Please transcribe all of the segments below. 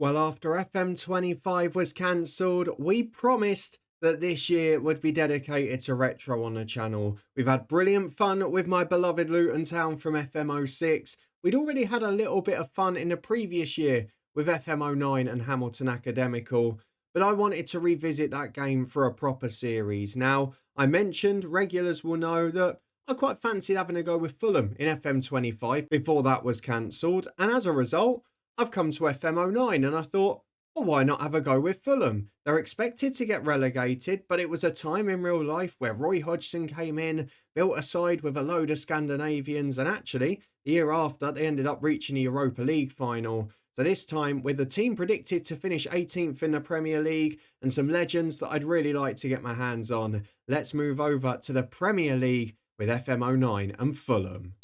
Well, after FM25 was cancelled, we promised that this year would be dedicated to retro on the channel. We've had brilliant fun with my beloved Luton Town from FM06. We'd already had a little bit of fun in the previous year with FM09 and Hamilton Academical, but I wanted to revisit that game for a proper series. Now, I mentioned regulars will know that I quite fancied having a go with Fulham in FM25 before that was cancelled, and as a result, I've come to FM09 and I thought, well, why not have a go with Fulham? They're expected to get relegated, but it was a time in real life where Roy Hodgson came in, built a side with a load of Scandinavians, and actually, the year after, they ended up reaching the Europa League final. So this time, with the team predicted to finish 18th in the Premier League and some legends that I'd really like to get my hands on, let's move over to the Premier League with FM09 and Fulham.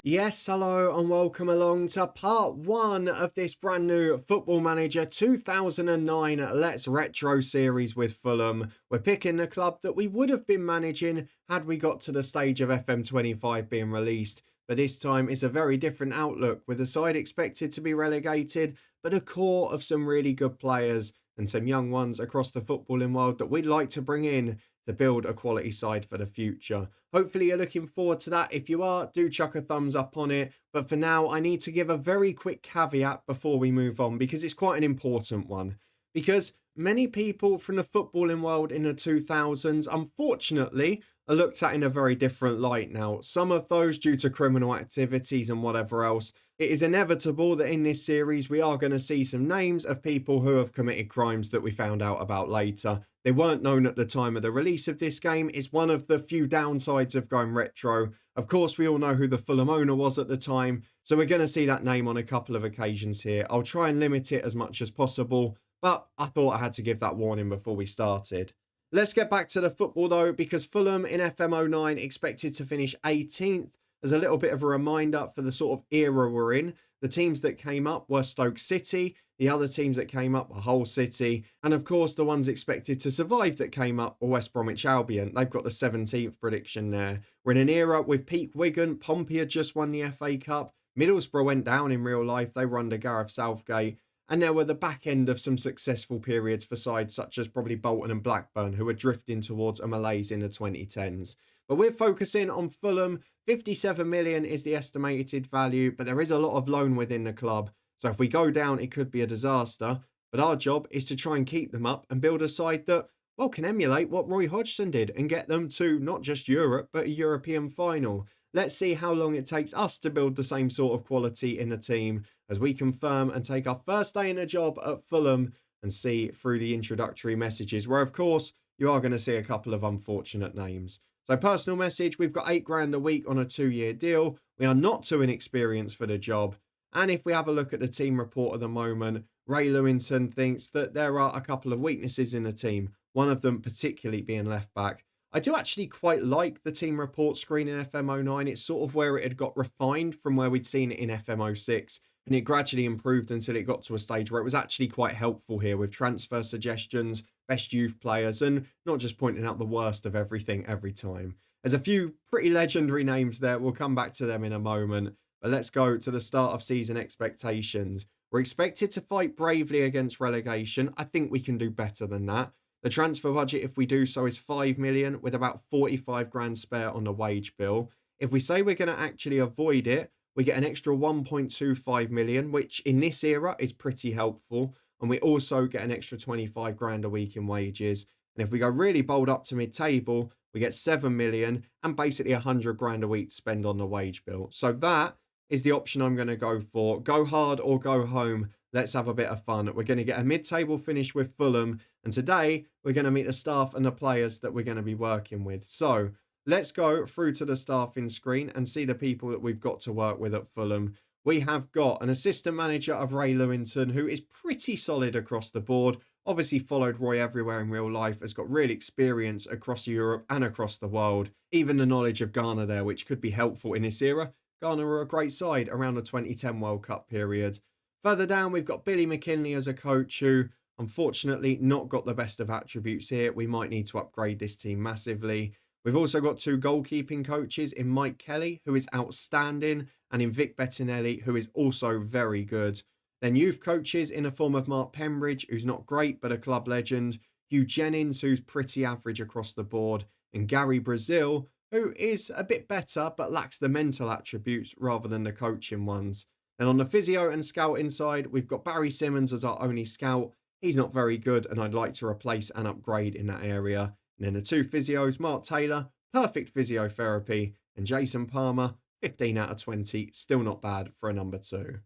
Yes, hello and welcome along to part one of this brand new Football Manager 2009 Let's Retro series with Fulham. We're picking the club that we would have been managing had we got to the stage of FM25 being released. But this time it's a very different outlook with the side expected to be relegated, but a core of some really good players and some young ones across the footballing world that we'd like to bring in to build a quality side for the future. Hopefully you're looking forward to that. If you are, do chuck a thumbs up on it. But for now, I need to give a very quick caveat before we move on because it's quite an important one. Because many people from the footballing world in the 2000s, unfortunately, are looked at in a very different light now. Some of those due to criminal activities and whatever else. It is inevitable that in this series we are going to see some names of people who have committed crimes that we found out about later. They weren't known at the time of the release of this game. It's one of the few downsides of going retro. Of course, we all know who the Fulham owner was at the time, so we're going to see that name on a couple of occasions here. I'll try and limit it as much as possible, but I thought I had to give that warning before we started. Let's get back to the football though, because Fulham in FM09 expected to finish 18th. As a little bit of a reminder for the sort of era we're in, the teams that came up were Stoke City, the other teams that came up were Hull City, and of course the ones expected to survive that came up were West Bromwich Albion. They've got the 17th prediction there. We're in an era with peak Wigan. Pompey had just won the FA Cup. Middlesbrough went down in real life. They were under Gareth Southgate. And there were the back end of some successful periods for sides such as probably Bolton and Blackburn, who were drifting towards a malaise in the 2010s. But we're focusing on Fulham. 57 million is the estimated value, but there is a lot of loan within the club. So if we go down, it could be a disaster. But our job is to try and keep them up and build a side that, well, can emulate what Roy Hodgson did and get them to not just Europe, but a European final. Let's see how long it takes us to build the same sort of quality in the team as we confirm and take our first day in a job at Fulham and see through the introductory messages, where of course you are going to see a couple of unfortunate names. So personal message, we've got £8 a week on a 2-year deal. We are not too inexperienced for the job. And if we have a look at the team report at the moment, Ray Lewington thinks that there are a couple of weaknesses in the team, one of them particularly being left back. I do actually quite like the team report screen in FM09. It's sort of where it had got refined from where we'd seen it in FM06. And it gradually improved until it got to a stage where it was actually quite helpful here with transfer suggestions, best youth players, and not just pointing out the worst of everything every time. There's a few pretty legendary names there. We'll come back to them in a moment. But let's go to the start of season expectations. We're expected to fight bravely against relegation. I think we can do better than that. The transfer budget, if we do so, is 5 million with about 45 grand spare on the wage bill. If we say we're going to actually avoid it, we get an extra 1.25 million, which in this era is pretty helpful. And we also get an extra 25 grand a week in wages. And if we go really bold up to mid-table, we get 7 million and basically 100 grand a week to spend on the wage bill. So that is the option I'm going to go for. Go hard or go home. Let's have a bit of fun. We're going to get a mid-table finish with Fulham. And today, we're going to meet the staff and the players that we're going to be working with. So let's go through to the staffing screen and see the people that we've got to work with at Fulham. We have got an assistant manager of Ray Lewington, who is pretty solid across the board. Obviously followed Roy everywhere in real life, has got real experience across Europe and across the world. Even the knowledge of Ghana there, which could be helpful in this era. Ghana are a great side around the 2010 World Cup period. Further down, we've got Billy McKinley as a coach who, unfortunately, not got the best of attributes here. We might need to upgrade this team massively. We've also got two goalkeeping coaches in Mike Kelly, who is outstanding, and in Vic Bettinelli, who is also very good. Then youth coaches in the form of Mark Pembridge, who's not great but a club legend, Hugh Jennings, who's pretty average across the board, and Gary Brazil, who is a bit better but lacks the mental attributes rather than the coaching ones. And on the physio and scouting side, we've got Barry Simmons as our only scout. He's not very good, and I'd like to replace and upgrade in that area. And then the two physios, Mark Taylor, perfect physiotherapy, and Jason Palmer, 15 out of 20, still not bad for a number 2.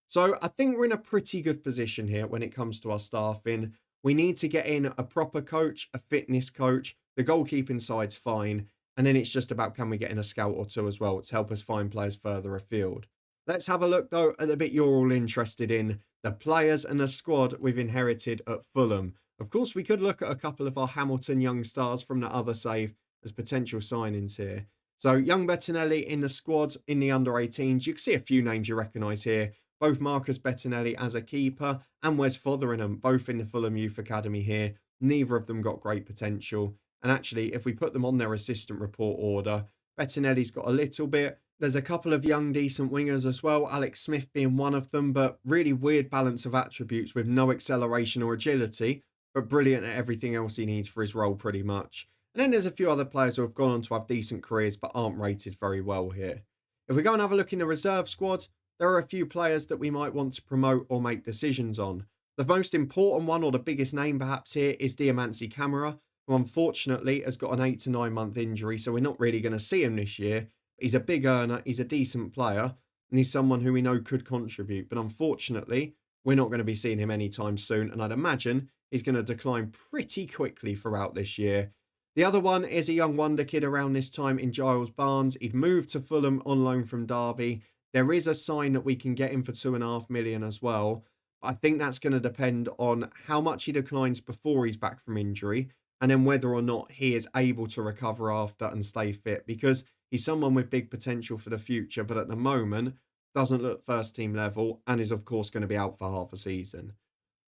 So I think we're in a pretty good position here when it comes to our staffing. We need to get in a proper coach, a fitness coach. The goalkeeping side's fine. And then it's just about, can we get in a scout or two as well to help us find players further afield. Let's have a look though at the bit you're all interested in, the players and the squad we've inherited at Fulham. Of course, we could look at a couple of our Hamilton young stars from the other save as potential signings here. So young Bettinelli in the squad in the under-18s. You can see a few names you recognise here. Both Marcus Bettinelli as a keeper and Wes Fotheringham, both in the Fulham Youth Academy here. Neither of them got great potential. And actually, if we put them on their assistant report order, Bettinelli's got a little bit. There's a couple of young, decent wingers as well, Alex Smith being one of them, but really weird balance of attributes with no acceleration or agility, but brilliant at everything else he needs for his role pretty much. And then there's a few other players who have gone on to have decent careers but aren't rated very well here. If we go and have a look in the reserve squad, there are a few players that we might want to promote or make decisions on. The most important one, or the biggest name perhaps here, is Diamanti Camara, who unfortunately has got an 8 to 9 month injury, so we're not really going to see him this year. He's a big earner, he's a decent player, and he's someone who we know could contribute. But unfortunately, we're not going to be seeing him anytime soon, and I'd imagine he's going to decline pretty quickly throughout this year. The other one is a young wonder kid around this time in Giles Barnes. He'd moved to Fulham on loan from Derby. There is a sign that we can get him for $2.5 million as well. I think that's going to depend on how much he declines before he's back from injury, and then whether or not he is able to recover after and stay fit, because he's someone with big potential for the future, but at the moment doesn't look first team level and is of course going to be out for half a season.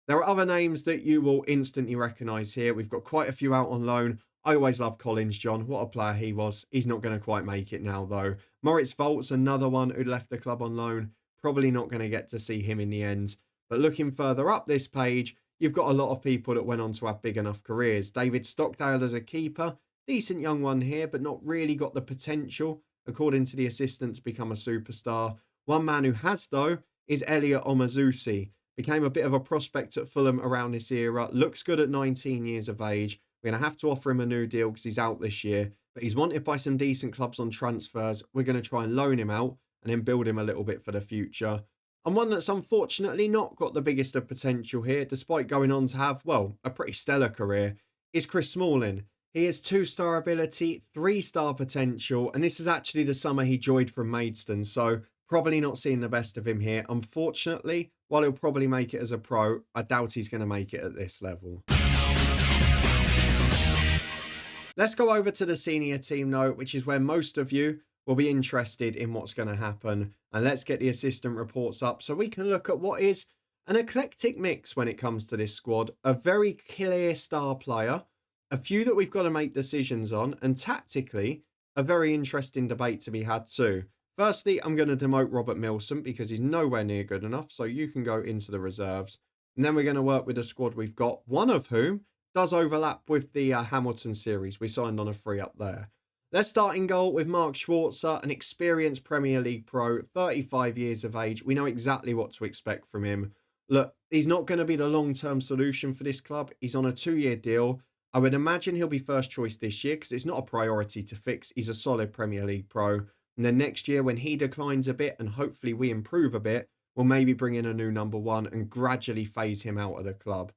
There are other names that you will instantly recognise here. We've got quite a few out on loan. I always loved Collins John. What a player he was. He's not going to quite make it now though. Moritz Volt's another one who left the club on loan. Probably not going to get to see him in the end. But looking further up this page, you've got a lot of people that went on to have big enough careers. David Stockdale as a keeper. Decent young one here, but not really got the potential, according to the assistant, to become a superstar. One man who has, though, is Elliot Omazusi. Became a bit of a prospect at Fulham around this era. Looks good at 19 years of age. We're going to have to offer him a new deal because he's out this year. But he's wanted by some decent clubs on transfers. We're going to try and loan him out and then build him a little bit for the future. And one that's unfortunately not got the biggest of potential here, despite going on to have, well, a pretty stellar career, is Chris Smalling. He has 2-star ability, 3-star potential, and this is actually the summer he joined from Maidstone, so probably not seeing the best of him here. Unfortunately, while he'll probably make it as a pro, I doubt he's going to make it at this level. Let's go over to the senior team note, which is where most of you will be interested in what's going to happen. And let's get the assistant reports up so we can look at what is an eclectic mix when it comes to this squad. A very clear star player, a few that we've got to make decisions on, and tactically, a very interesting debate to be had too. Firstly, I'm going to demote Robert Milson because he's nowhere near good enough, so you can go into the reserves. And then we're going to work with the squad we've got, one of whom does overlap with the Hamilton series. We signed on a free up there. Let's start in goal with Mark Schwarzer, an experienced Premier League pro, 35 years of age. We know exactly what to expect from him. Look, he's not going to be the long-term solution for this club. He's on a 2-year deal. I would imagine he'll be first choice this year because it's not a priority to fix. He's a solid Premier League pro. And then next year, when he declines a bit and hopefully we improve a bit, we'll maybe bring in a new number 1 and gradually phase him out of the club.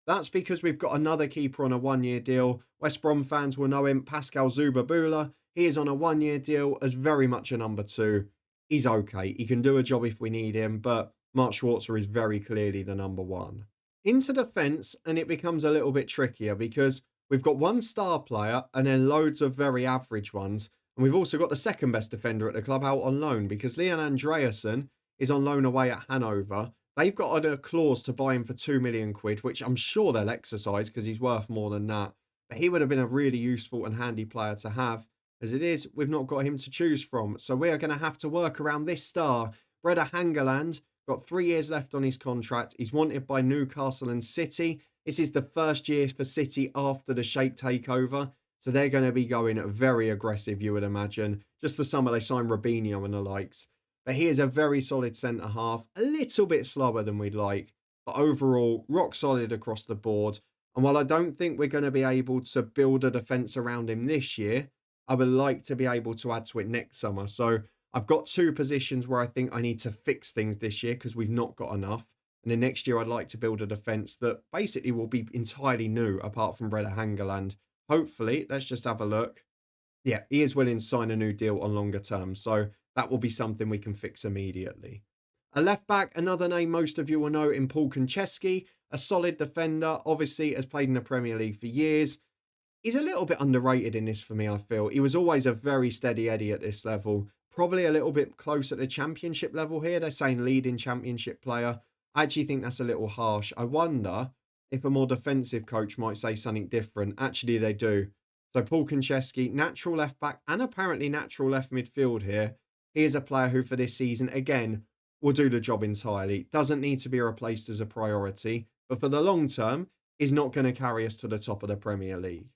That's because we've got another keeper on a 1-year deal. West Brom fans will know him, Pascal Zubabula. He is on a 1-year deal as very much a number 2. He's okay. He can do a job if we need him, but Mark Schwarzer is very clearly the number 1. Into defence, and it becomes a little bit trickier because we've got 1 star player and then loads of very average ones. And we've also got the second best defender at the club out on loan because Leon Andreasen is on loan away at Hanover. They've got a clause to buy him for £2 million, which I'm sure they'll exercise because he's worth more than that. But he would have been a really useful and handy player to have. As it is, we've not got him to choose from. So we are going to have to work around this star. Breda Hangeland, got 3 years left on his contract. He's wanted by Newcastle and City. This is the first year for City after the Sheikh takeover. So they're going to be going very aggressive, you would imagine. Just the summer they signed Robinho and the likes. But he is a very solid centre-half. A little bit slower than we'd like. But overall, rock solid across the board. And while I don't think we're going to be able to build a defence around him this year, I would like to be able to add to it next summer. So I've got 2 positions where I think I need to fix things this year because we've not got enough. And then next year I'd like to build a defence that basically will be entirely new apart from Breda Hangeland. Hopefully, let's just have a look. Yeah, he is willing to sign a new deal on longer terms. So that will be something we can fix immediately. A left back, another name most of you will know in Paul Konchesky, a solid defender, obviously has played in the Premier League for years. He's a little bit underrated in this for me, I feel. He was always a very steady Eddie at this level. Probably a little bit close at the championship level here. They're saying leading championship player. I actually think that's a little harsh. I wonder if a more defensive coach might say something different. Actually, they do. So Paul Konchesky, natural left back and apparently natural left midfield here. He is a player who for this season, again, will do the job entirely. Doesn't need to be replaced as a priority. But for the long term, is not going to carry us to the top of the Premier League.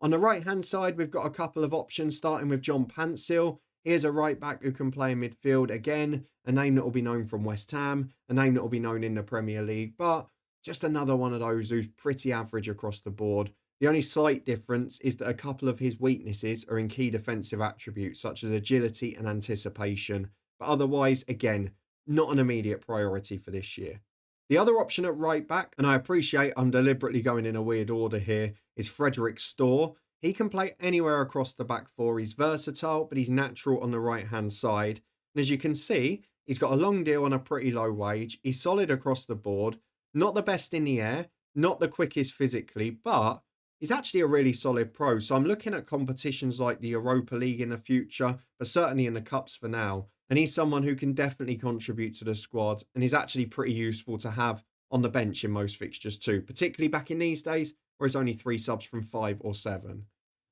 On the right-hand side, we've got a couple of options, starting with John Pantsil. Here's a right-back who can play in midfield. Again, a name that will be known from West Ham, a name that will be known in the Premier League, but just another one of those who's pretty average across the board. The only slight difference is that a couple of his weaknesses are in key defensive attributes, such as agility and anticipation. But otherwise, again, not an immediate priority for this year. The other option at right back, and I appreciate I'm deliberately going in a weird order here, is Frederick Storr. He can play anywhere across the back four. He's versatile, but he's natural on the right-hand side. And as you can see, he's got a long deal on a pretty low wage. He's solid across the board. Not the best in the air, not the quickest physically, but he's actually a really solid pro. So I'm looking at competitions like the Europa League in the future, but certainly in the Cups for now. And he's someone who can definitely contribute to the squad and is actually pretty useful to have on the bench in most fixtures too, particularly back in these days where it's only 3 subs from 5 or 7.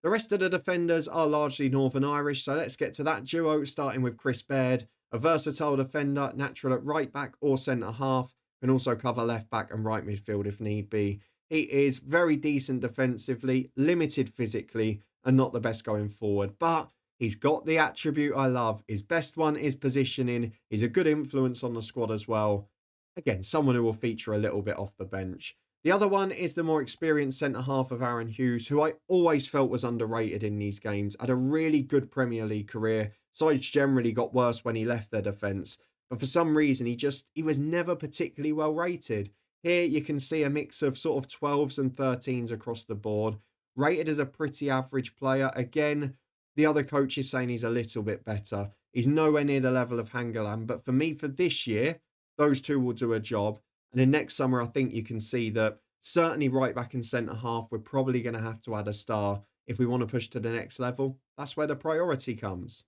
The rest of the defenders are largely Northern Irish, so let's get to that duo, starting with Chris Baird, a versatile defender, natural at right back or centre half, can also cover left back and right midfield if need be. He is very decent defensively, limited physically, and not the best going forward, but he's got the attribute I love. His best one is positioning. He's a good influence on the squad as well. Again, someone who will feature a little bit off the bench. The other one is the more experienced centre-half of Aaron Hughes, who I always felt was underrated in these games. Had a really good Premier League career. Sides generally got worse when he left their defence. But for some reason, he was never particularly well rated. Here you can see a mix of sort of 12s and 13s across the board. Rated as a pretty average player. Again, the other coach is saying he's a little bit better. He's nowhere near the level of Hangeland. But for me, for this year, those two will do a job. And then next summer, I think you can see that certainly right back and centre half, we're probably going to have to add a star if we want to push to the next level. That's where the priority comes.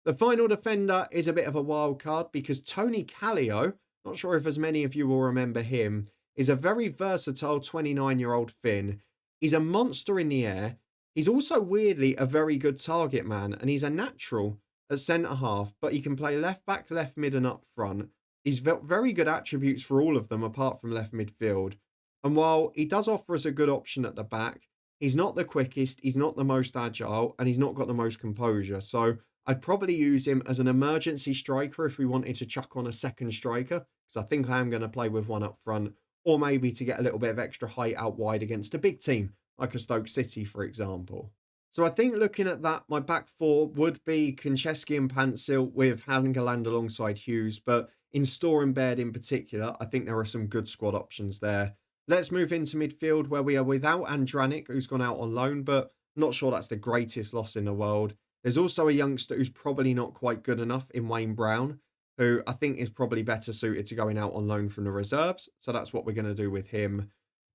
The final defender is a bit of a wild card because Tony Callio, not sure if as many of you will remember him, is a very versatile 29-year-old Finn. He's a monster in the air. He's also weirdly a very good target man, and he's a natural at centre half, but he can play left back, left mid and up front. He's got very good attributes for all of them apart from left midfield. And while he does offer us a good option at the back, he's not the quickest, he's not the most agile, and he's not got the most composure. So I'd probably use him as an emergency striker if we wanted to chuck on a second striker, because I think I am going to play with one up front, or maybe to get a little bit of extra height out wide against a big team, like a Stoke City, for example. So I think looking at that, my back four would be Konchesky and Pantsil with Hangeland alongside Hughes, but in Storr and Baird in particular, I think there are some good squad options there. Let's move into midfield where we are without Andranik, who's gone out on loan, but I'm not sure that's the greatest loss in the world. There's also a youngster who's probably not quite good enough in Wayne Brown, who I think is probably better suited to going out on loan from the reserves. So that's what we're going to do with him.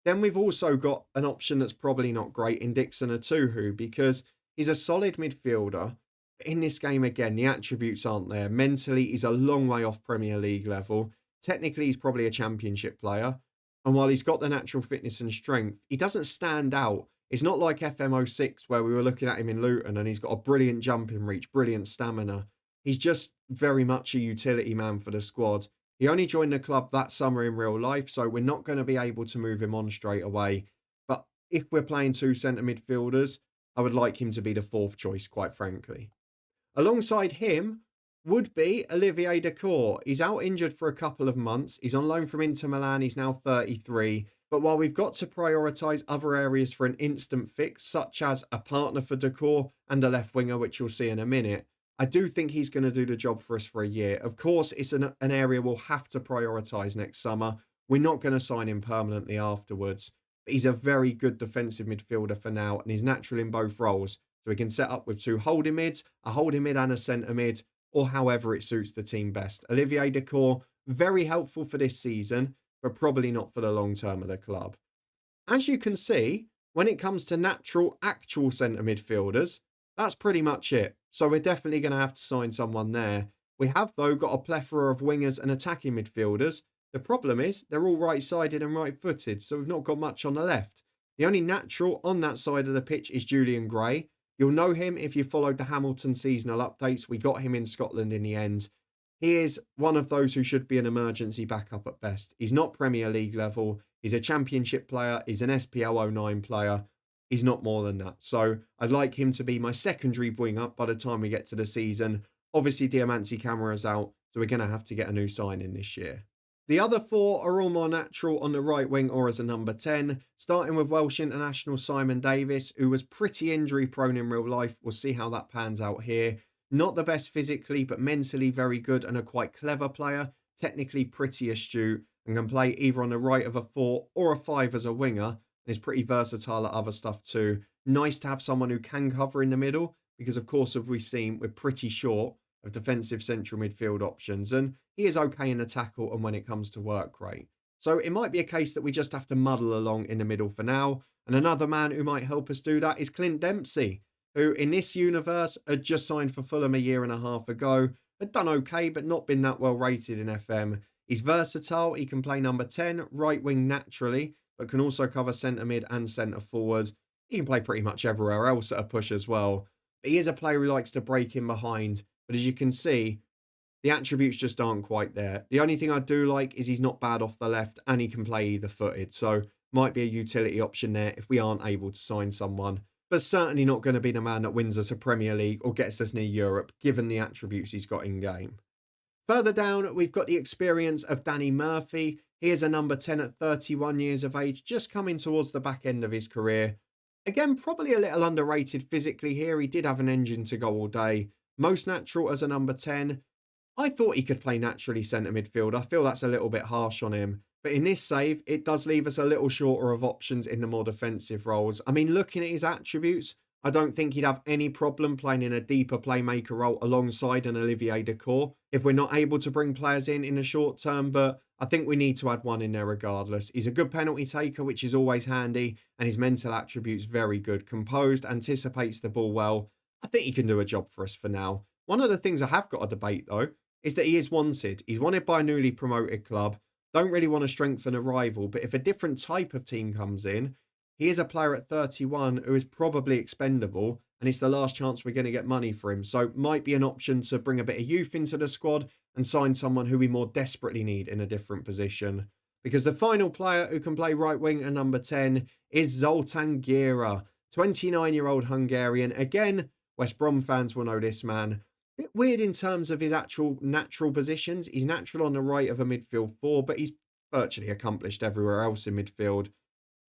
Then we've also got an option that's probably not great in Dixon Atuhu because he's a solid midfielder. In this game, again, the attributes aren't there. Mentally, he's a long way off Premier League level. Technically, he's probably a championship player. And while he's got the natural fitness and strength, he doesn't stand out It's not like FM06 where we were looking at him in Luton and he's got a brilliant jumping reach, brilliant stamina. He's just very much a utility man for the squad. He only joined the club that summer in real life, so we're not going to be able to move him on straight away. But if we're playing two centre midfielders, I would like him to be the fourth choice, quite frankly. Alongside him would be Olivier Dacour. He's out injured for a couple of months. He's on loan from Inter Milan. He's now 33. But while we've got to prioritise other areas for an instant fix, such as a partner for Dacour and a left winger, which you'll see in a minute, I do think he's going to do the job for us for a year. Of course, it's an area we'll have to prioritise next summer. We're not going to sign him permanently afterwards. But he's a very good defensive midfielder for now, and he's natural in both roles. So we can set up with two holding mids, a holding mid and a centre mid, or however it suits the team best. Olivier Dacour, very helpful for this season, but probably not for the long term of the club. As you can see, when it comes to natural, actual centre midfielders, that's pretty much it. So we're definitely going to have to sign someone there. We have, though, got a plethora of wingers and attacking midfielders. The problem is they're all right-sided and right-footed, so we've not got much on the left. The only natural on that side of the pitch is Julian Gray. You'll know him if you followed the Hamilton seasonal updates. We got him in Scotland in the end. He is one of those who should be an emergency backup at best. He's not Premier League level. He's a Championship player. He's an SPL09 player. He's not more than that. So I'd like him to be my secondary winger by the time we get to the season. Obviously, Diamanti Camara's out, so we're going to have to get a new signing this year. The other four are all more natural on the right wing or as a number 10, starting with Welsh international Simon Davis, who was pretty injury prone in real life. We'll see how that pans out here. Not the best physically, but mentally very good and a quite clever player, technically pretty astute, and can play either on the right of a 4 or a 5 as a winger. And is pretty versatile at other stuff too. Nice to have someone who can cover in the middle, because of course, as we've seen, we're pretty short of defensive central midfield options, and he is okay in the tackle and when it comes to work rate. So it might be a case that we just have to muddle along in the middle for now. And another man who might help us do that is Clint Dempsey, who in this universe had just signed for Fulham a year and a half ago, had done okay, but not been that well rated in FM. He's versatile. He can play number 10, right wing naturally, but can also cover centre mid and centre forward. He can play pretty much everywhere else at a push as well. But he is a player who likes to break in behind. But as you can see, the attributes just aren't quite there. The only thing I do like is he's not bad off the left and he can play either footed. So might be a utility option there if we aren't able to sign someone. But certainly not going to be the man that wins us a Premier League or gets us near Europe, given the attributes he's got in game. Further down, we've got the experience of Danny Murphy. He is a number 10 at 31 years of age, just coming towards the back end of his career. Again, probably a little underrated physically here. He did have an engine to go all day. Most natural as a number 10. I thought he could play naturally centre midfield. I feel that's a little bit harsh on him. But in this save, it does leave us a little shorter of options in the more defensive roles. I mean, looking at his attributes, I don't think he'd have any problem playing in a deeper playmaker role alongside an Olivier Dacour if we're not able to bring players in the short term. But I think we need to add one in there regardless. He's a good penalty taker, which is always handy. And his mental attributes very good. Composed, anticipates the ball well. I think he can do a job for us for now. One of the things I have got to debate, though, is that he is wanted. He's wanted by a newly promoted club. Don't really want to strengthen a rival, but if a different type of team comes in, he is a player at 31 who is probably expendable, and it's the last chance we're going to get money for him. So might be an option to bring a bit of youth into the squad and sign someone who we more desperately need in a different position. Because the final player who can play right wing and number 10 is Zoltan Gira, 29-year-old Hungarian. Again, West Brom fans will know this man. Bit weird in terms of his actual natural positions. He's natural on the right of a midfield 4, but he's virtually accomplished everywhere else in midfield.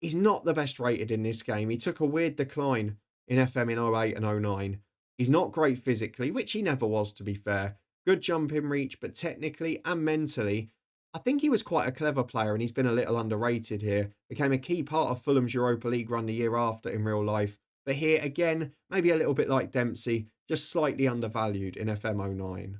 He's not the best rated in this game. He took a weird decline in FM in 08 and 09. He's not great physically, which he never was, to be fair. Good jumping reach, but technically and mentally, I think he was quite a clever player and he's been a little underrated here. Became a key part of Fulham's Europa League run the year after in real life. But here, again, maybe a little bit like Dempsey, just slightly undervalued in FM09.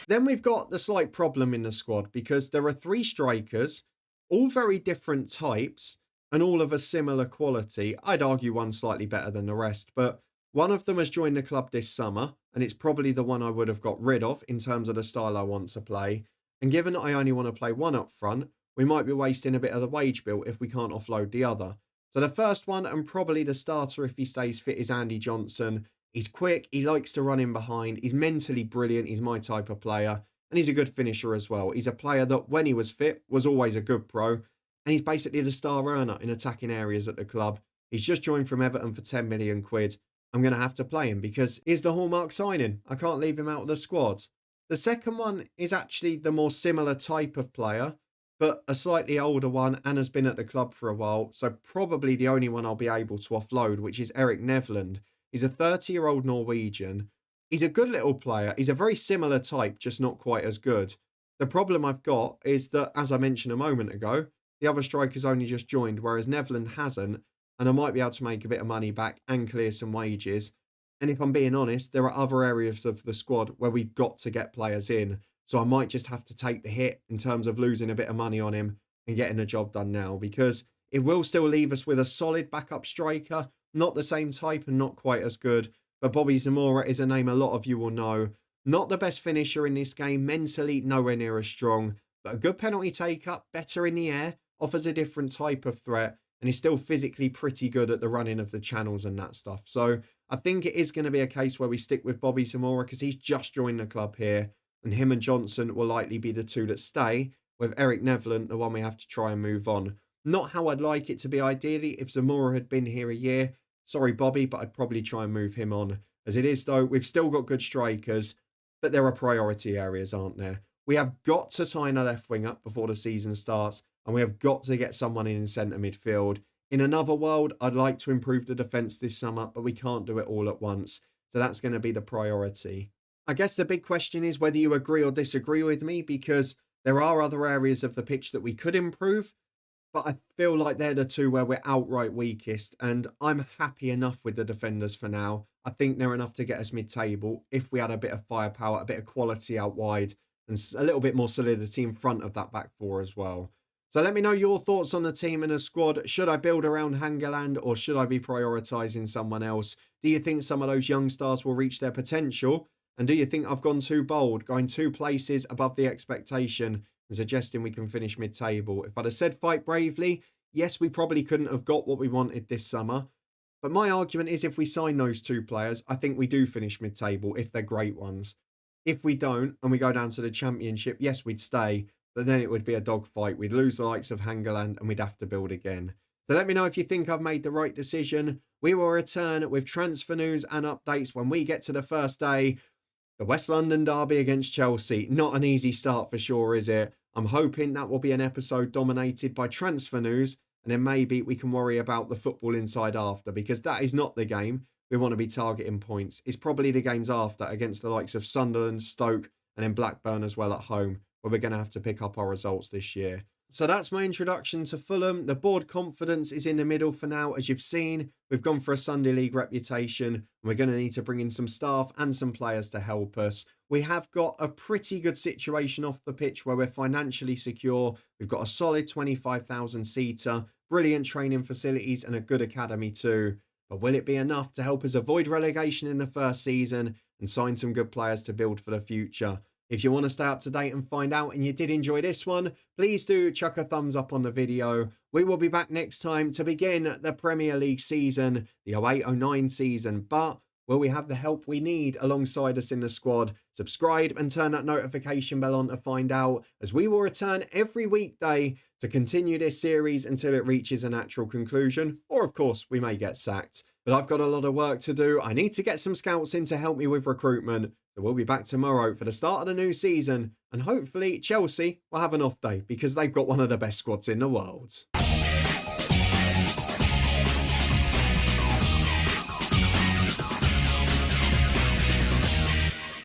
Then we've got the slight problem in the squad because there are 3 strikers, all very different types and all of a similar quality. I'd argue one slightly better than the rest, but one of them has joined the club this summer and it's probably the one I would have got rid of in terms of the style I want to play. And given that I only want to play one up front, we might be wasting a bit of the wage bill if we can't offload the other. So the first one, and probably the starter if he stays fit, is Andy Johnson. He's quick, he likes to run in behind, he's mentally brilliant, he's my type of player, and he's a good finisher as well. He's a player that, when he was fit, was always a good pro, and he's basically the star earner in attacking areas at the club. He's just joined from Everton for 10 million quid. I'm going to have to play him because he's the hallmark signing. I can't leave him out of the squad. The second one is actually the more similar type of player, but a slightly older one and has been at the club for a while, so probably the only one I'll be able to offload, which is Erik Nevland. He's a 30-year-old Norwegian. He's a good little player. He's a very similar type, just not quite as good. The problem I've got is that, as I mentioned a moment ago, the other striker's only just joined, whereas Nevland hasn't, and I might be able to make a bit of money back and clear some wages. And if I'm being honest, there are other areas of the squad where we've got to get players in, so I might just have to take the hit in terms of losing a bit of money on him and getting the job done now, because it will still leave us with a solid backup striker. Not the same type and not quite as good, but Bobby Zamora is a name a lot of you will know. Not the best finisher in this game, mentally nowhere near as strong, but a good penalty take-up, better in the air, offers a different type of threat, and is still physically pretty good at the running of the channels and that stuff. So I think it is going to be a case where we stick with Bobby Zamora because he's just joined the club here, and him and Johnson will likely be the two that stay, with Erik Nevland the one we have to try and move on. Not how I'd like it to be ideally if Zamora had been here a year. Sorry, Bobby, but I'd probably try and move him on. As it is, though, we've still got good strikers, but there are priority areas, aren't there? We have got to sign a left wing up before the season starts, and we have got to get someone in centre midfield. In another world, I'd like to improve the defence this summer, but we can't do it all at once. So that's going to be the priority. I guess the big question is whether you agree or disagree with me, because there are other areas of the pitch that we could improve, but I feel like they're the two where we're outright weakest, and I'm happy enough with the defenders for now. I think they're enough to get us mid-table if we had a bit of firepower, a bit of quality out wide, and a little bit more solidity in front of that back four as well. So let me know your thoughts on the team and the squad. Should I build around Hangeland or should I be prioritising someone else? Do you think some of those young stars will reach their potential? And do you think I've gone too bold, going 2 places above the expectation and suggesting we can finish mid-table? If I'd have said fight bravely, yes, we probably couldn't have got what we wanted this summer. But my argument is if we sign those 2 players, I think we do finish mid-table if they're great ones. If we don't and we go down to the Championship, yes, we'd stay. But then it would be a dogfight. We'd lose the likes of Hangeland and we'd have to build again. So let me know if you think I've made the right decision. We will return with transfer news and updates when we get to the first day. The West London derby against Chelsea. Not an easy start for sure, is it? I'm hoping that will be an episode dominated by transfer news, and then maybe we can worry about the football inside after, because that is not the game we want to be targeting points. It's probably the games after against the likes of Sunderland, Stoke, and then Blackburn as well at home, where we're going to have to pick up our results this year. So that's my introduction to Fulham. The board confidence is in the middle for now. As you've seen, we've gone for a Sunday League reputation, and we're going to need to bring in some staff and some players to help us. We have got a pretty good situation off the pitch where we're financially secure. We've got a solid 25,000 seater, brilliant training facilities and a good academy too. But will it be enough to help us avoid relegation in the first season and sign some good players to build for the future? If you want to stay up to date and find out and you did enjoy this one, please do chuck a thumbs up on the video. We will be back next time to begin the Premier League season, the 08-09 season. But will we have the help we need alongside us in the squad? Subscribe and turn that notification bell on to find out, as we will return every weekday to continue this series until it reaches a natural conclusion. Or of course, we may get sacked. But I've got a lot of work to do. I need to get some scouts in to help me with recruitment. So we'll be back tomorrow for the start of the new season, and hopefully Chelsea will have an off day because they've got one of the best squads in the world.